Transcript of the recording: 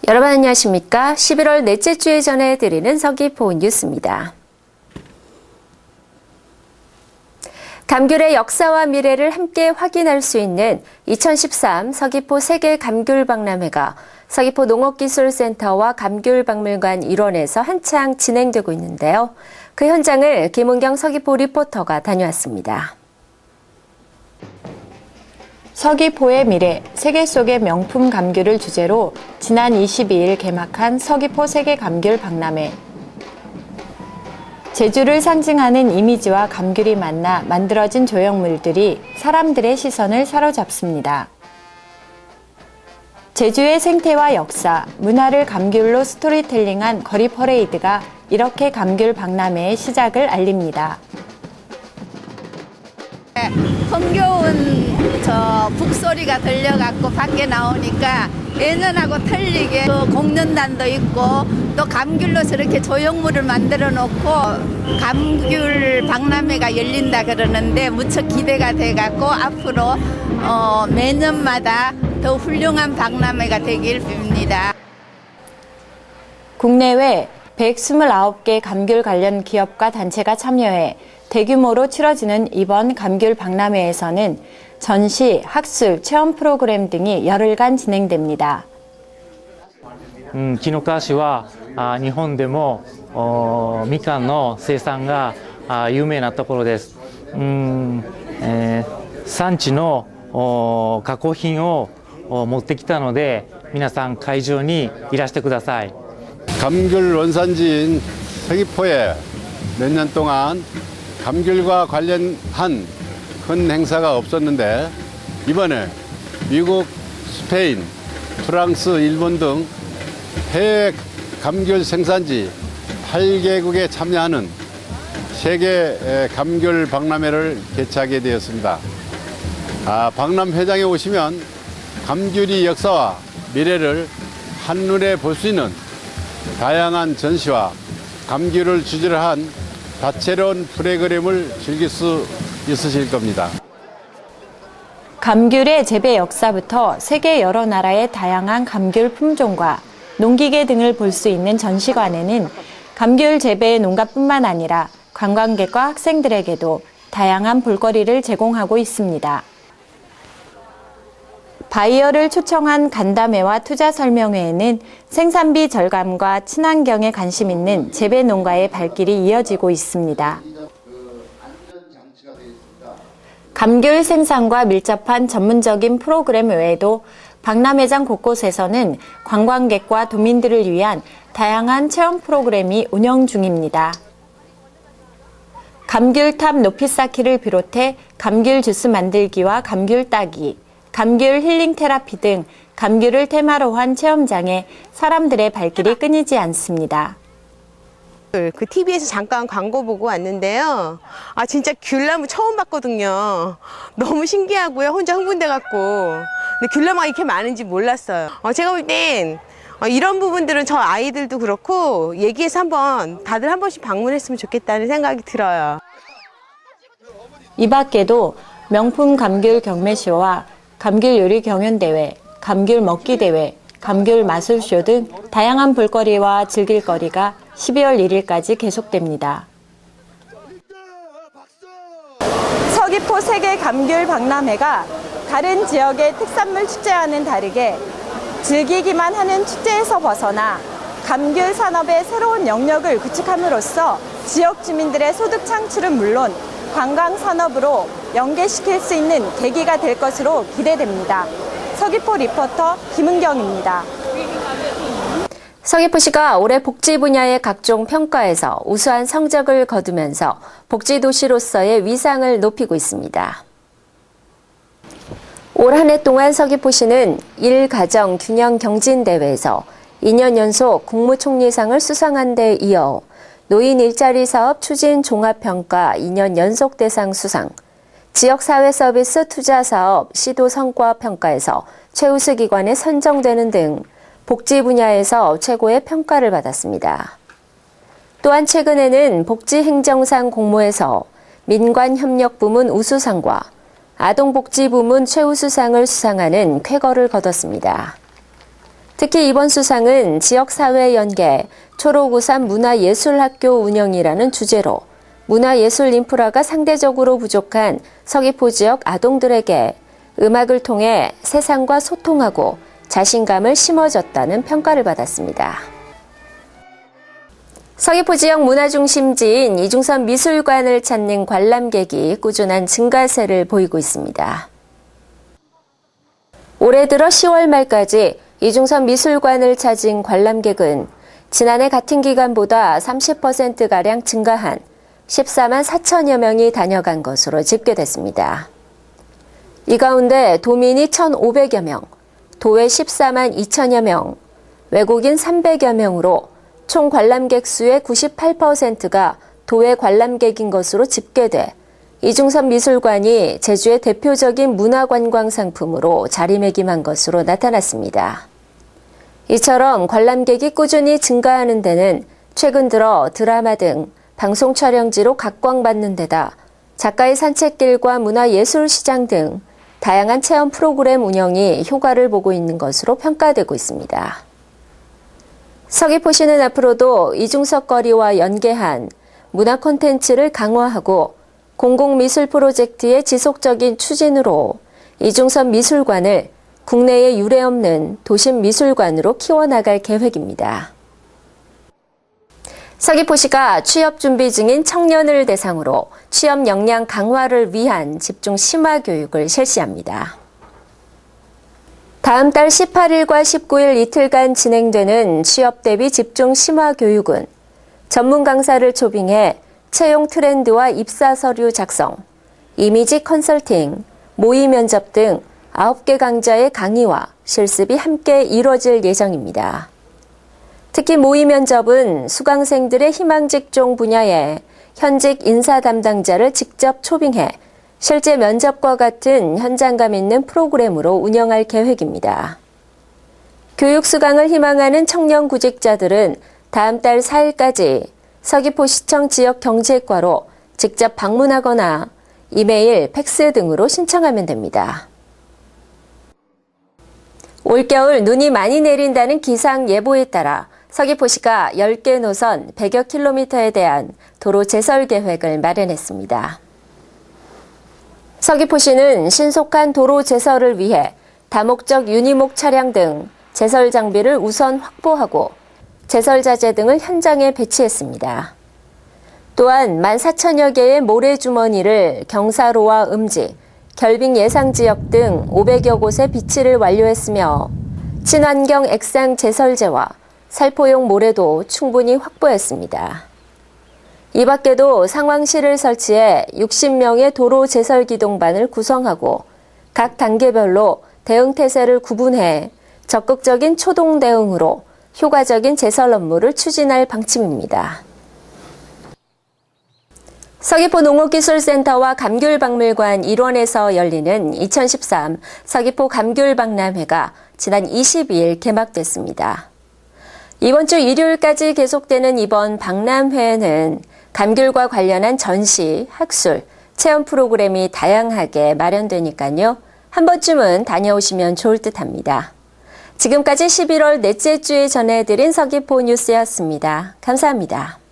여러분 안녕하십니까? 11월 넷째 주에 전해드리는 서귀포 뉴스입니다. 감귤의 역사와 미래를 함께 확인할 수 있는 2013 서귀포 세계 감귤 박람회가 서귀포 농업기술센터와 감귤박물관 일원에서 한창 진행되고 있는데요. 그 현장을 김은경 서귀포 리포터가 다녀왔습니다. 서귀포의 미래, 세계 속의 명품 감귤을 주제로 지난 22일 개막한 서귀포 세계 감귤 박람회. 제주를 상징하는 이미지와 감귤이 만나 만들어진 조형물들이 사람들의 시선을 사로잡습니다. 제주의 생태와 역사, 문화를 감귤로 스토리텔링한 거리 퍼레이드가 이렇게 감귤 박람회의 시작을 알립니다. 흥겨운 저 북소리가 들려갖고 밖에 나오니까 예년하고 틀리게 공연단도 있고 또 감귤로 저렇게 조형물을 만들어 놓고 감귤 박람회가 열린다 그러는데 무척 기대가 돼갖고 앞으로 매년마다 더 훌륭한 박람회가 되길 빕니다. 국내외 129개 감귤 관련 기업과 단체가 참여해 대규모로 치러지는 이번 감귤 박람회에서는 전시, 학술, 체험 프로그램 등이 열흘간 진행됩니다. 紀の川市は日本でもみかんの生産が有名なところです。産地の加工品を持ってきたので皆さん会場にいらしてください。 감귤 원산지인 서귀포에 몇 년 동안 감귤과 관련한 큰 행사가 없었는데 이번에 미국, 스페인, 프랑스, 일본 등 해외 감귤 생산지 8개국에 참여하는 세계 감귤 박람회를 개최하게 되었습니다. 박람회장에 오시면 감귤의 역사와 미래를 한눈에 볼 수 있는 다양한 전시와 감귤을 주제로 한 다채로운 프로그램을 즐길 수 있으실 겁니다. 감귤의 재배 역사부터 세계 여러 나라의 다양한 감귤 품종과 농기계 등을 볼 수 있는 전시관에는 감귤 재배의 농가뿐만 아니라 관광객과 학생들에게도 다양한 볼거리를 제공하고 있습니다. 바이어를 초청한 간담회와 투자 설명회에는 생산비 절감과 친환경에 관심 있는 재배 농가의 발길이 이어지고 있습니다. 감귤 생산과 밀접한 전문적인 프로그램 외에도 박람회장 곳곳에서는 관광객과 도민들을 위한 다양한 체험 프로그램이 운영 중입니다. 감귤탑 높이 쌓기를 비롯해 감귤 주스 만들기와 감귤 따기, 감귤 힐링 테라피 등 감귤을 테마로 한 체험장에 사람들의 발길이 끊이지 않습니다. 그 TV에서 잠깐 광고 보고 왔는데요. 진짜 귤나무 처음 봤거든요. 너무 신기하고요. 혼자 흥분돼갖고. 근데 귤나무가 이렇게 많은지 몰랐어요. 제가 볼 땐 이런 부분들은 저 아이들도 그렇고 얘기해서 다들 한 번씩 방문했으면 좋겠다는 생각이 들어요. 이 밖에도 명품 감귤 경매쇼와 감귤 요리 경연대회, 감귤 먹기 대회, 감귤 마술쇼 등 다양한 볼거리와 즐길거리가 12월 1일까지 계속됩니다. 서귀포 세계 감귤 박람회가 다른 지역의 특산물 축제와는 다르게 즐기기만 하는 축제에서 벗어나 감귤 산업의 새로운 영역을 구축함으로써 지역 주민들의 소득 창출은 물론 관광 산업으로 연계시킬 수 있는 계기가 될 것으로 기대됩니다. 서귀포 리포터 김은경입니다. 서귀포시가 올해 복지 분야의 각종 평가에서 우수한 성적을 거두면서 복지도시로서의 위상을 높이고 있습니다. 올 한 해 동안 서귀포시는 1가정 균형 경진대회에서 2년 연속 국무총리상을 수상한 데 이어 노인 일자리 사업 추진 종합평가 2년 연속 대상 수상, 지역사회서비스 투자사업 시도 성과 평가에서 최우수 기관에 선정되는 등 복지 분야에서 최고의 평가를 받았습니다. 또한 최근에는 복지행정상 공모에서 민관협력부문 우수상과 아동복지부문 최우수상을 수상하는 쾌거를 거뒀습니다. 특히 이번 수상은 지역사회 연계, 초록우산 문화예술학교 운영이라는 주제로 문화예술 인프라가 상대적으로 부족한 서귀포 지역 아동들에게 음악을 통해 세상과 소통하고 자신감을 심어줬다는 평가를 받았습니다. 서귀포 지역 문화중심지인 이중선 미술관을 찾는 관람객이 꾸준한 증가세를 보이고 있습니다. 올해 들어 10월 말까지 이중선 미술관을 찾은 관람객은 지난해 같은 기간보다 30%가량 증가한 14만 4천여 명이 다녀간 것으로 집계됐습니다. 이 가운데 도민이 1,500여 명, 도외 14만 2천여 명, 외국인 300여 명으로 총 관람객 수의 98%가 도외 관람객인 것으로 집계돼 이중선 미술관이 제주의 대표적인 문화관광 상품으로 자리매김한 것으로 나타났습니다. 이처럼 관람객이 꾸준히 증가하는 데는 최근 들어 드라마 등 방송 촬영지로 각광받는 데다 작가의 산책길과 문화예술시장 등 다양한 체험 프로그램 운영이 효과를 보고 있는 것으로 평가되고 있습니다. 서귀포시는 앞으로도 이중섭거리와 연계한 문화 콘텐츠를 강화하고 공공미술 프로젝트의 지속적인 추진으로 이중선 미술관을 국내에 유례없는 도심 미술관으로 키워나갈 계획입니다. 서귀포시가 취업 준비 중인 청년을 대상으로 취업 역량 강화를 위한 집중 심화 교육을 실시합니다. 다음 달 18일과 19일 이틀간 진행되는 취업 대비 집중 심화 교육은 전문 강사를 초빙해 채용 트렌드와 입사 서류 작성, 이미지 컨설팅, 모의 면접 등 9개 강좌의 강의와 실습이 함께 이뤄질 예정입니다. 특히 모의 면접은 수강생들의 희망 직종 분야에 현직 인사 담당자를 직접 초빙해 실제 면접과 같은 현장감 있는 프로그램으로 운영할 계획입니다. 교육 수강을 희망하는 청년 구직자들은 다음 달 4일까지 서귀포시청 지역경제과로 직접 방문하거나 이메일, 팩스 등으로 신청하면 됩니다. 올겨울 눈이 많이 내린다는 기상 예보에 따라 서귀포시가 10개 노선 100여 킬로미터에 대한 도로 제설 계획을 마련했습니다. 서귀포시는 신속한 도로 제설을 위해 다목적 유니목 차량 등 제설 장비를 우선 확보하고 제설 자재 등을 현장에 배치했습니다. 또한 14,000여 개의 모래주머니를 경사로와 음지, 결빙 예상 지역 등 500여 곳에 비치를 완료했으며 친환경 액상 제설제와 살포용 모래도 충분히 확보했습니다. 이 밖에도 상황실을 설치해 60명의 도로 제설 기동반을 구성하고 각 단계별로 대응 태세를 구분해 적극적인 초동 대응으로 효과적인 제설 업무를 추진할 방침입니다. 서귀포 농업기술센터와 감귤박물관 일원에서 열리는 2013 서귀포 감귤박람회가 지난 22일 개막됐습니다. 이번 주 일요일까지 계속되는 이번 박람회에는 감귤과 관련한 전시, 학술, 체험 프로그램이 다양하게 마련되니까요. 한 번쯤은 다녀오시면 좋을 듯합니다. 지금까지 11월 넷째 주에 전해드린 서귀포 뉴스였습니다. 감사합니다.